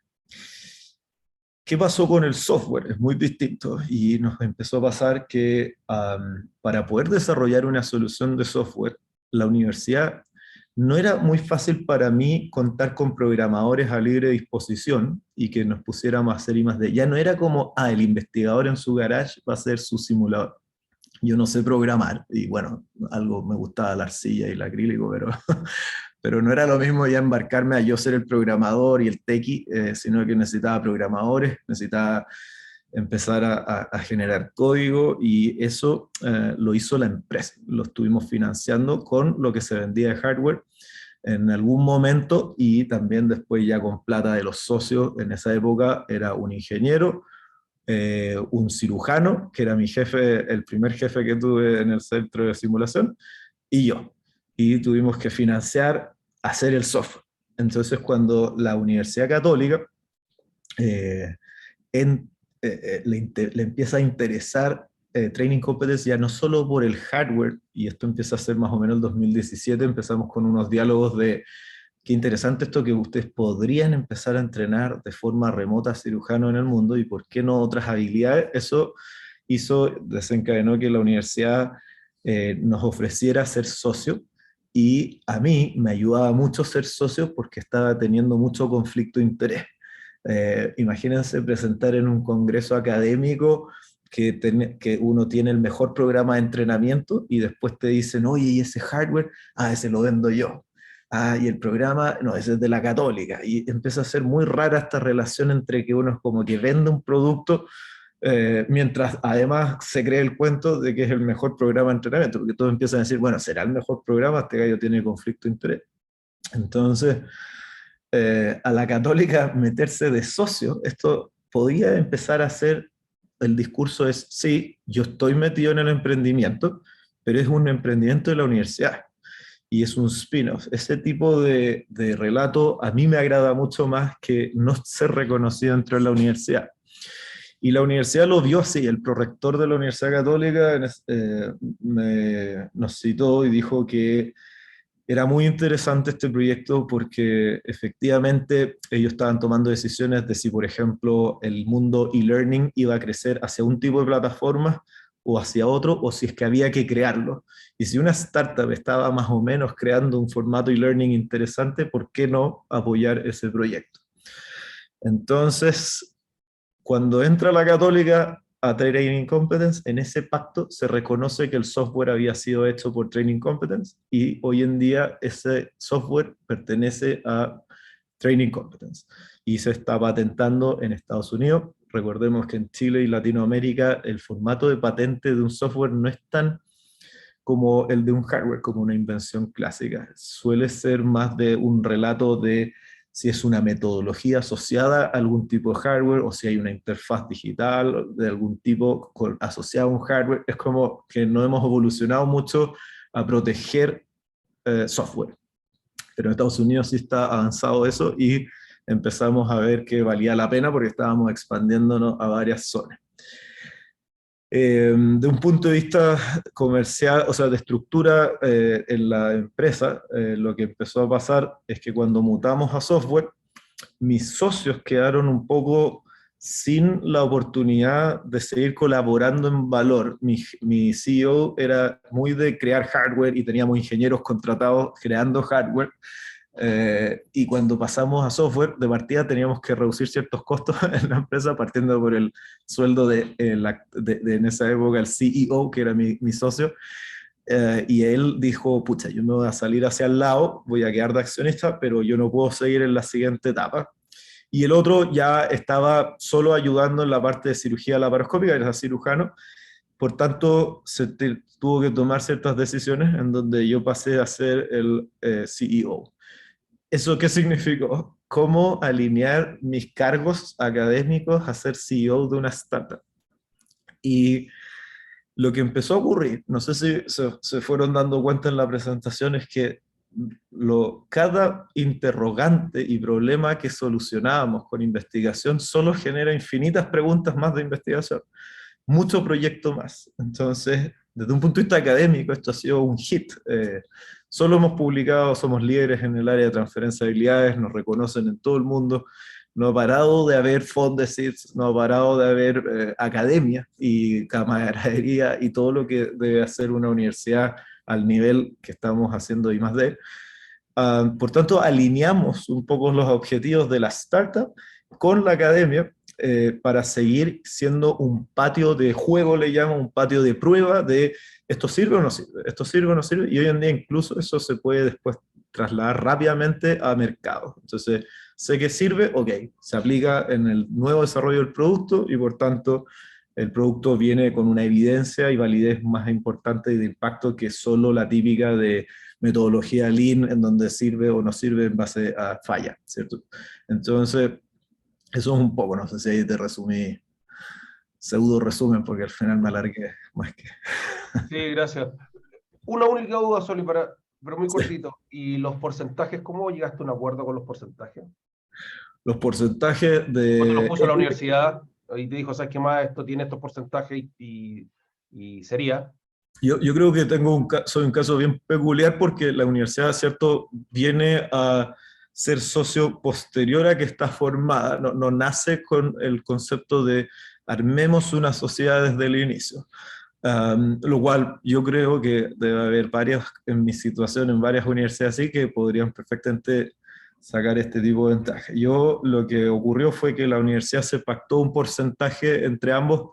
¿Qué pasó con el software? Es muy distinto, y nos empezó a pasar que para poder desarrollar una solución de software, la universidad no era muy fácil para mí contar con programadores a libre disposición y que nos pusiéramos a hacer I+D. Ya no era como, el investigador en su garage va a hacer su simulador. Yo no sé programar, y bueno, algo me gustaba la arcilla y el acrílico, pero no era lo mismo ya embarcarme a yo ser el programador y el tequi, sino que necesitaba programadores, necesitaba empezar a generar código, y eso lo hizo la empresa. Lo estuvimos financiando con lo que se vendía de hardware en algún momento, y también después ya con plata de los socios. En esa época era un ingeniero, un cirujano, que era mi jefe, el primer jefe que tuve en el centro de simulación, y yo. Y tuvimos que financiar hacer el software. Entonces, cuando la Universidad Católica le empieza a interesar Training Competence, ya no solo por el hardware, y esto empieza a ser más o menos el 2017, empezamos con unos diálogos de qué interesante esto, que ustedes podrían empezar a entrenar de forma remota cirujanos en el mundo, y por qué no otras habilidades. Eso desencadenó que la universidad nos ofreciera ser socio, y a mí me ayudaba mucho ser socio porque estaba teniendo mucho conflicto de interés. Imagínense presentar en un congreso académico que uno tiene el mejor programa de entrenamiento, y después te dicen, oye, ¿y ese hardware? Ese lo vendo yo. Y el programa, no, ese es de la Católica. Y empieza a ser muy rara esta relación entre que uno es como que vende un producto, mientras además se cree el cuento de que es el mejor programa de entrenamiento, porque todos empiezan a decir, bueno, será el mejor programa, este gallo tiene conflicto de interés. Entonces, a la Católica meterse de socio, esto podía empezar a ser, el discurso es, sí, yo estoy metido en el emprendimiento, pero es un emprendimiento de la universidad y es un spin-off. Ese tipo de relato a mí me agrada mucho más que no ser reconocido dentro de la universidad. Y la universidad lo vio así, el prorector de la Universidad Católica nos citó y dijo que era muy interesante este proyecto porque efectivamente ellos estaban tomando decisiones de si, por ejemplo, el mundo e-learning iba a crecer hacia un tipo de plataforma o hacia otro, o si es que había que crearlo. Y si una startup estaba más o menos creando un formato e-learning interesante, ¿por qué no apoyar ese proyecto? Entonces, cuando entra la Católica a Training Competence, en ese pacto se reconoce que el software había sido hecho por Training Competence y hoy en día ese software pertenece a Training Competence y se está patentando en Estados Unidos. Recordemos que en Chile y Latinoamérica el formato de patente de un software no es tan como el de un hardware, como una invención clásica. Suele ser más de un relato de si es una metodología asociada a algún tipo de hardware o si hay una interfaz digital de algún tipo asociada a un hardware. Es como que no hemos evolucionado mucho a proteger software. Pero en Estados Unidos sí está avanzado eso y empezamos a ver que valía la pena porque estábamos expandiéndonos a varias zonas. De un punto de vista comercial, o sea, de estructura en la empresa, lo que empezó a pasar es que cuando mutamos a software, mis socios quedaron un poco sin la oportunidad de seguir colaborando en valor. Mi CEO era muy de crear hardware y teníamos ingenieros contratados creando hardware. Y cuando pasamos a software, de partida teníamos que reducir ciertos costos en la empresa, partiendo por el sueldo de en esa época el CEO, que era mi socio, y él dijo, pucha, yo me voy a salir hacia el lado, voy a quedar de accionista, pero yo no puedo seguir en la siguiente etapa. Y el otro ya estaba solo ayudando en la parte de cirugía laparoscópica, era cirujano, por tanto tuvo que tomar ciertas decisiones en donde yo pasé a ser el CEO. ¿Eso qué significó? ¿Cómo alinear mis cargos académicos a ser CEO de una startup? Y lo que empezó a ocurrir, no sé si se fueron dando cuenta en la presentación, es que cada interrogante y problema que solucionábamos con investigación solo genera infinitas preguntas más de investigación, mucho proyecto más. Entonces, desde un punto de vista académico, esto ha sido un hit. Solo hemos publicado, somos líderes en el área de transferencia de habilidades, nos reconocen en todo el mundo, no ha parado de haber Fondesit, no ha parado de haber academia y camaradería y todo lo que debe hacer una universidad al nivel que estamos haciendo I+D. Por tanto, alineamos un poco los objetivos de la startup con la academia para seguir siendo un patio de juego, le llamo, un patio de prueba de esto sirve o no sirve, esto sirve o no sirve, y hoy en día incluso eso se puede después trasladar rápidamente a mercado. Entonces, sé que sirve, ok, se aplica en el nuevo desarrollo del producto y por tanto el producto viene con una evidencia y validez más importante y de impacto que solo la típica de metodología Lean en donde sirve o no sirve en base a falla, ¿cierto? Entonces, eso es un poco, no sé si ahí te resumí, pseudo resumen, porque al final me alargué más que... Sí, gracias. Una única duda, Soli, pero muy cortito. ¿Y los porcentajes, cómo llegaste a un acuerdo con los porcentajes? Los porcentajes de... Cuando los puso la universidad y te dijo, ¿sabes qué más? Esto tiene estos porcentajes y sería... Yo creo que soy un caso bien peculiar porque la universidad, ¿cierto?, viene a ser socio posterior a que está formada, no nace con el concepto de armemos una sociedad desde el inicio. Lo cual yo creo que debe haber varias, en mi situación, en varias universidades así, que podrían perfectamente sacar este tipo de ventaja. Lo que ocurrió fue que la universidad se pactó un porcentaje entre ambos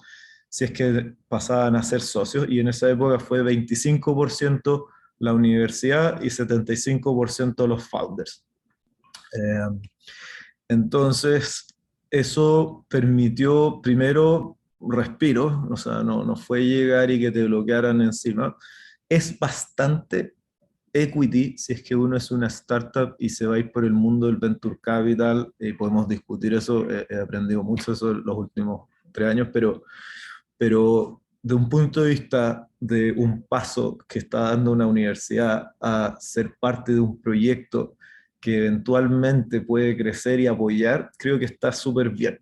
si es que pasaban a ser socios, y en esa época fue 25% la universidad y 75% los founders. Entonces, eso permitió primero respiro, o sea, no fue llegar y que te bloquearan encima. Es bastante equity, si es que uno es una startup y se va a ir por el mundo del venture capital, podemos discutir eso, he aprendido mucho eso en los últimos 3 años, pero de un punto de vista de un paso que está dando una universidad a ser parte de un proyecto que eventualmente puede crecer y apoyar, creo que está súper bien.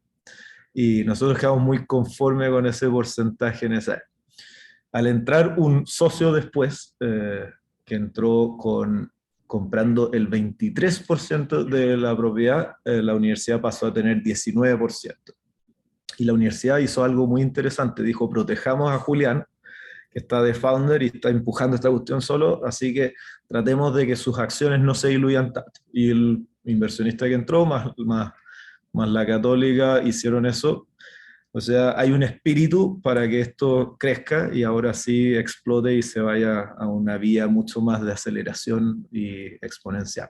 Y nosotros quedamos muy conformes con ese porcentaje en esa. Al entrar un socio después, que entró comprando el 23% de la propiedad, la universidad pasó a tener 19%. Y la universidad hizo algo muy interesante, dijo, protejamos a Julián, que está de founder y está empujando esta cuestión solo, así que tratemos de que sus acciones no se diluyan tanto. Y el inversionista que entró, más la Católica, hicieron eso. O sea, hay un espíritu para que esto crezca y ahora sí explote y se vaya a una vía mucho más de aceleración y exponencial.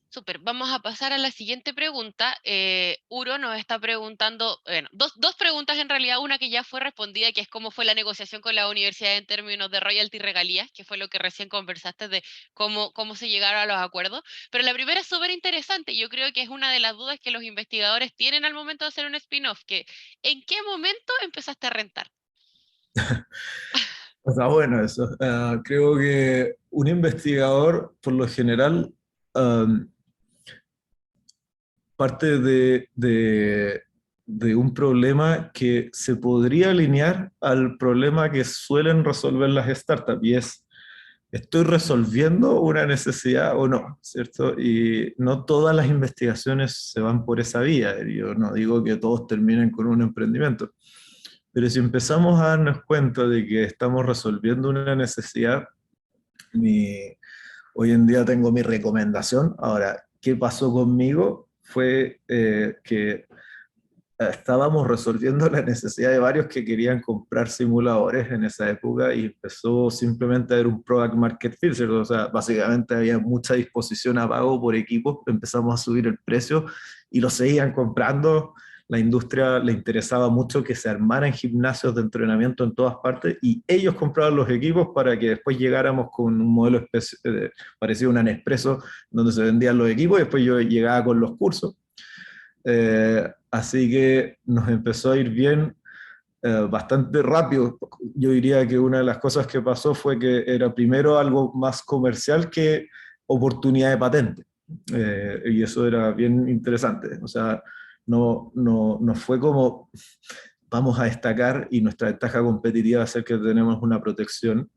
Súper, vamos a pasar a la siguiente pregunta. Uro nos está preguntando, bueno, dos preguntas en realidad, una que ya fue respondida, que es cómo fue la negociación con la universidad en términos de royalty y regalías, que fue lo que recién conversaste de cómo se llegaron a los acuerdos. Pero la primera es súper interesante, yo creo que es una de las dudas que los investigadores tienen al momento de hacer un spin-off, que ¿en qué momento empezaste a rentar? Está bueno eso. Creo que un investigador, por lo general, parte de un problema que se podría alinear al problema que suelen resolver las startups, y es, ¿estoy resolviendo una necesidad o no? ¿Cierto? Y no todas las investigaciones se van por esa vía. Yo no digo que todos terminen con un emprendimiento, pero si empezamos a darnos cuenta de que estamos resolviendo una necesidad, hoy en día tengo mi recomendación. Ahora, ¿qué pasó conmigo? Fue que estábamos resolviendo la necesidad de varios que querían comprar simuladores en esa época y empezó simplemente a haber un product market fit, ¿cierto? O sea, básicamente había mucha disposición a pago por equipos, empezamos a subir el precio y lo seguían comprando. La industria le interesaba mucho que se armaran gimnasios de entrenamiento en todas partes y ellos compraban los equipos para que después llegáramos con un modelo parecido a un Nespresso, donde se vendían los equipos y después yo llegaba con los cursos. Así que nos empezó a ir bien bastante rápido. Yo diría que una de las cosas que pasó fue que era primero algo más comercial que oportunidad de patente. Y eso era bien interesante. O sea, no fue como vamos a destacar y nuestra ventaja competitiva va a ser que tenemos una protección,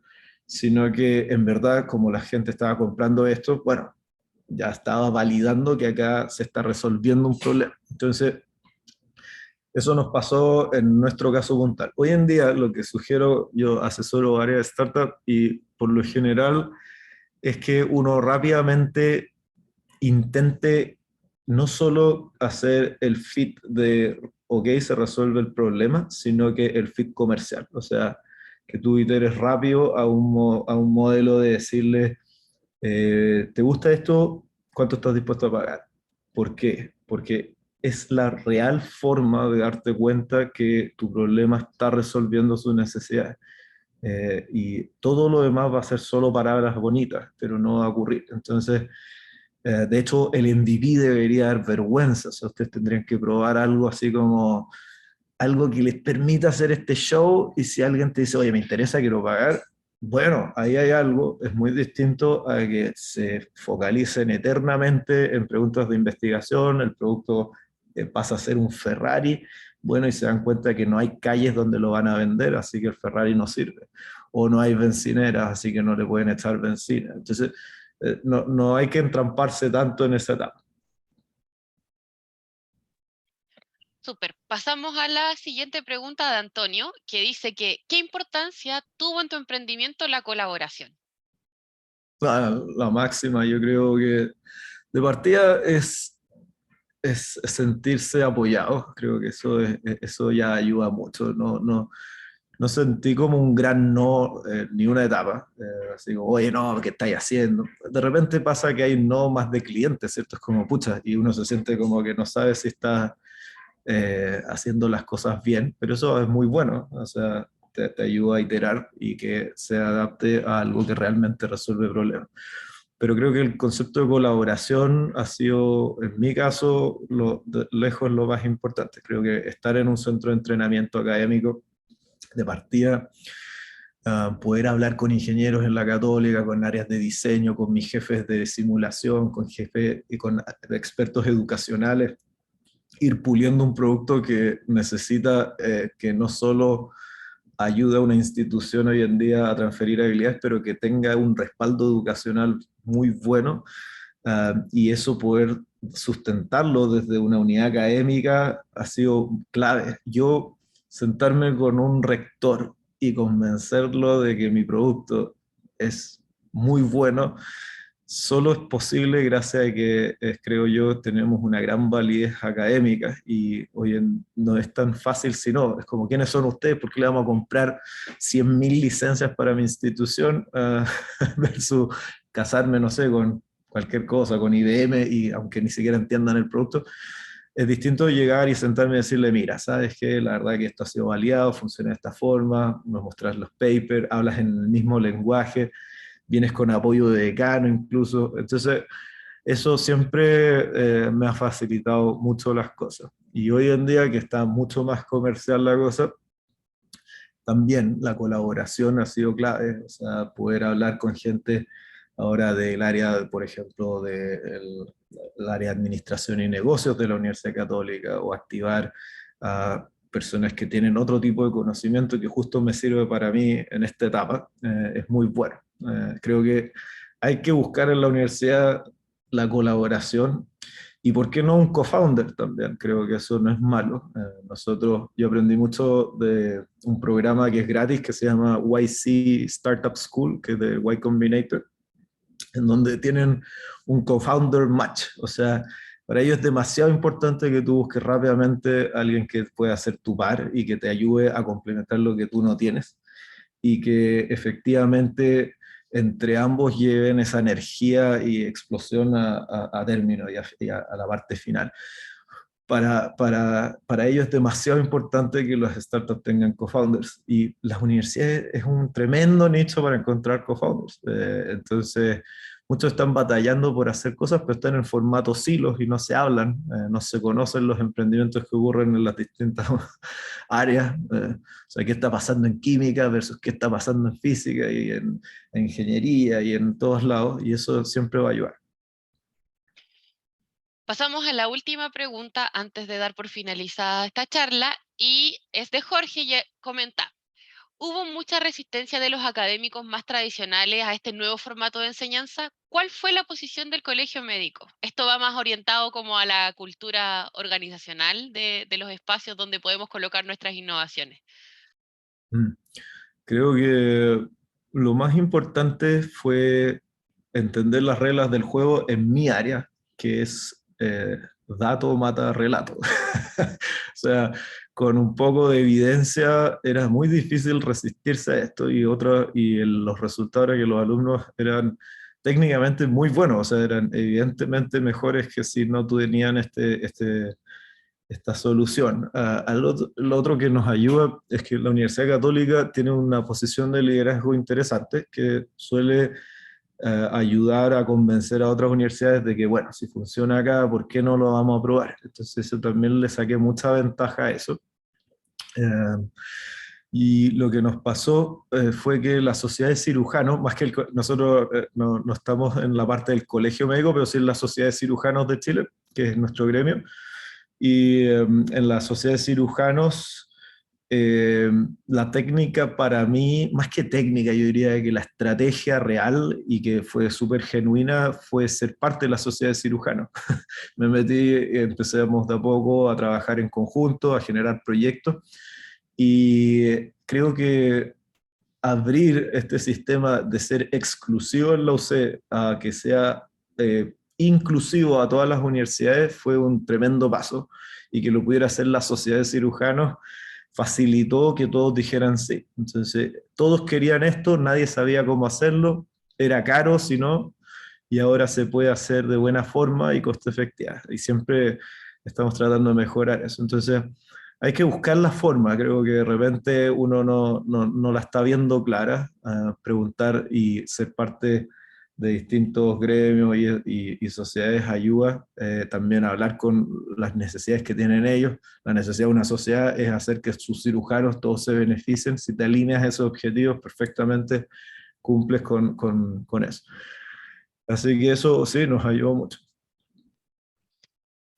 sino que en verdad, como la gente estaba comprando esto, bueno, ya estaba validando que acá se está resolviendo un problema. Entonces, eso nos pasó en nuestro caso puntual. Hoy en día lo que sugiero, yo asesoro varias startups y por lo general es que uno rápidamente intente no solo hacer el fit de, ok, se resuelve el problema, sino que el fit comercial. O sea, que tú iteres rápido a un modelo de decirle, ¿te gusta esto? ¿Cuánto estás dispuesto a pagar? ¿Por qué? Porque es la real forma de darte cuenta que tu problema está resolviendo sus necesidades. Y todo lo demás va a ser solo palabras bonitas, pero no va a ocurrir. Entonces, de hecho, el MVP debería dar vergüenza. O sea, ustedes tendrían que probar algo así como algo que les permita hacer este show, y si alguien te dice, oye, me interesa, quiero pagar, bueno, ahí hay algo, es muy distinto a que se focalicen eternamente en preguntas de investigación, el producto pasa a ser un Ferrari, bueno, y se dan cuenta que no hay calles donde lo van a vender, así que el Ferrari no sirve, o no hay bencineras, así que no le pueden echar benzina. Entonces, no hay que entramparse tanto en esa etapa. Súper. Pasamos a la siguiente pregunta de Antonio, que dice que ¿qué importancia tuvo en tu emprendimiento la colaboración? La máxima, yo creo que de partida es sentirse apoyado. Creo que eso ya ayuda mucho. No sentí como un gran no ni una etapa. Así como, oye, no, ¿qué estáis haciendo? De repente pasa que hay no más de clientes, ¿cierto? Es como, pucha, y uno se siente como que no sabe si está haciendo las cosas bien, pero eso es muy bueno. O sea, te ayuda a iterar y que se adapte a algo que realmente resuelve problemas. Pero creo que el concepto de colaboración ha sido, en mi caso, lejos lo más importante. Creo que estar en un centro de entrenamiento académico de partida, poder hablar con ingenieros en la Católica, con áreas de diseño, con mis jefes de simulación, con jefes y con expertos educacionales, ir puliendo un producto que necesita que no solo ayude a una institución hoy en día a transferir habilidades, pero que tenga un respaldo educacional muy bueno, y eso poder sustentarlo desde una unidad académica ha sido clave. Yo sentarme con un rector y convencerlo de que mi producto es muy bueno, solo es posible gracias a que, creo yo, tenemos una gran validez académica y hoy no es tan fácil si no, es como, ¿quiénes son ustedes? ¿Por qué le vamos a comprar 100.000 licencias para mi institución versus casarme, no sé, con cualquier cosa, con IBM, y aunque ni siquiera entiendan el producto? Es distinto llegar y sentarme y decirle, mira, sabes que la verdad que esto ha sido validado, funciona de esta forma, nos mostras los papers, hablas en el mismo lenguaje, vienes con apoyo de decano incluso. Entonces, eso siempre me ha facilitado mucho las cosas. Y hoy en día que está mucho más comercial la cosa, también la colaboración ha sido clave, o sea, poder hablar con gente ahora del área, por ejemplo, del área de administración y negocios de la Universidad Católica, o activar a personas que tienen otro tipo de conocimiento que justo me sirve para mí en esta etapa, es muy bueno. Creo que hay que buscar en la universidad la colaboración, y por qué no un co-founder también, creo que eso no es malo. Yo aprendí mucho de un programa que es gratis, que se llama YC Startup School, que es de Y Combinator, en donde tienen un co-founder match. O sea, para ellos es demasiado importante que tú busques rápidamente a alguien que pueda ser tu par y que te ayude a complementar lo que tú no tienes, y que efectivamente entre ambos lleven esa energía y explosión a término y a la parte final. Para ellos es demasiado importante que los startups tengan co-founders, y las universidades es un tremendo nicho para encontrar co-founders. Entonces, muchos están batallando por hacer cosas, pero están en formato silos y no se hablan, no se conocen los emprendimientos que ocurren en las distintas áreas. O sea, qué está pasando en química versus qué está pasando en física y en ingeniería y en todos lados, y eso siempre va a ayudar. Pasamos a la última pregunta antes de dar por finalizada esta charla, y es de Jorge, y comenta: ¿hubo mucha resistencia de los académicos más tradicionales a este nuevo formato de enseñanza? ¿Cuál fue la posición del colegio médico? Esto va más orientado como a la cultura organizacional de los espacios donde podemos colocar nuestras innovaciones. Creo que lo más importante fue entender las reglas del juego en mi área, que es dato mata relato. O sea, con un poco de evidencia era muy difícil resistirse a esto, los resultados eran que los alumnos eran técnicamente muy buenos, o sea, eran evidentemente mejores que si no tenían esta solución. Lo otro que nos ayuda es que la Universidad Católica tiene una posición de liderazgo interesante que suele ayudar a convencer a otras universidades de que, bueno, si funciona acá, ¿por qué no lo vamos a probar? Entonces eso también le saqué mucha ventaja a eso. Y lo que nos pasó fue que la sociedad de cirujanos, más que nosotros no estamos en la parte del colegio médico, pero sí en la sociedad de cirujanos de Chile, que es nuestro gremio, y en la sociedad de cirujanos, la técnica para mí, más que técnica, yo diría que la estrategia real y que fue súper genuina fue ser parte de la sociedad de cirujanos. Me metí, empezamos de a poco a trabajar en conjunto, a generar proyectos, y creo que abrir este sistema de ser exclusivo en la UC a que sea inclusivo a todas las universidades fue un tremendo paso, y que lo pudiera hacer la sociedad de cirujanos facilitó que todos dijeran sí. Entonces, todos querían esto, nadie sabía cómo hacerlo, era caro si no, y ahora se puede hacer de buena forma y costo efectiva, y siempre estamos tratando de mejorar eso. Entonces, hay que buscar la forma, creo que de repente uno no la está viendo clara, preguntar y ser parte de distintos gremios y sociedades ayuda, también a hablar con las necesidades que tienen ellos. La necesidad de una sociedad es hacer que sus cirujanos todos se beneficien. Si te alineas a esos objetivos, perfectamente cumples con eso. Así que eso sí, nos ayudó mucho.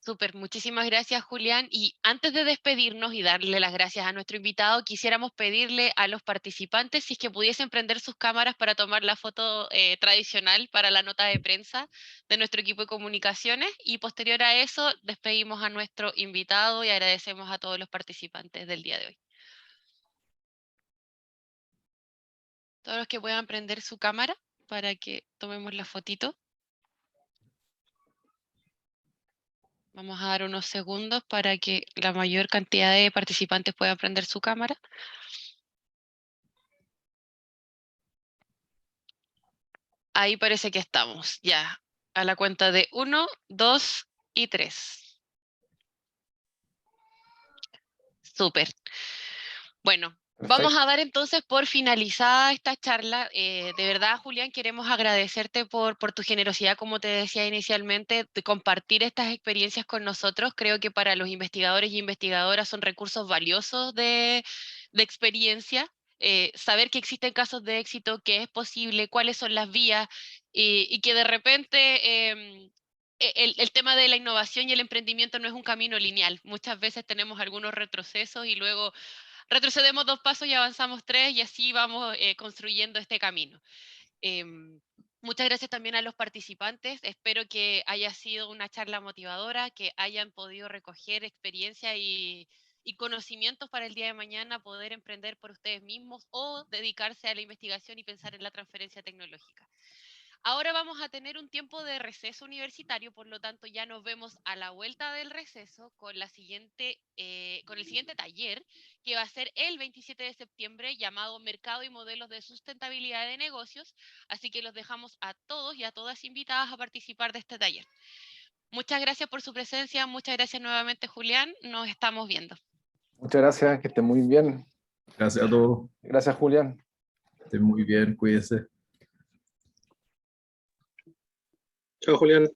Súper, muchísimas gracias, Julián. Y antes de despedirnos y darle las gracias a nuestro invitado, quisiéramos pedirle a los participantes si es que pudiesen prender sus cámaras para tomar la foto tradicional para la nota de prensa de nuestro equipo de comunicaciones, y posterior a eso despedimos a nuestro invitado y agradecemos a todos los participantes del día de hoy. Todos los que puedan prender su cámara para que tomemos la fotito. Vamos a dar unos segundos para que la mayor cantidad de participantes puedan prender su cámara. Ahí parece que estamos, ya. A la cuenta de 1, 2 y 3. Súper. Bueno, vamos a dar entonces por finalizada esta charla. De verdad, Julián, queremos agradecerte por tu generosidad, como te decía inicialmente, de compartir estas experiencias con nosotros. Creo que para los investigadores y investigadoras son recursos valiosos de experiencia. Saber que existen casos de éxito, que es posible, cuáles son las vías, y que de repente el tema de la innovación y el emprendimiento no es un camino lineal. Muchas veces tenemos algunos retrocesos y luego retrocedemos 2 pasos y avanzamos 3, y así vamos construyendo este camino. Muchas gracias también a los participantes. Espero que haya sido una charla motivadora, que hayan podido recoger experiencia y conocimientos para el día de mañana poder emprender por ustedes mismos o dedicarse a la investigación y pensar en la transferencia tecnológica. Ahora vamos a tener un tiempo de receso universitario, por lo tanto ya nos vemos a la vuelta del receso con el siguiente taller, que va a ser el 27 de septiembre, llamado Mercado y Modelos de Sustentabilidad de Negocios. Así que los dejamos a todos y a todas invitadas a participar de este taller. Muchas gracias por su presencia, muchas gracias nuevamente, Julián, nos estamos viendo. Muchas gracias, que estén muy bien. Gracias a todos. Gracias, Julián. Estén muy bien, cuídense. Chao, Julián.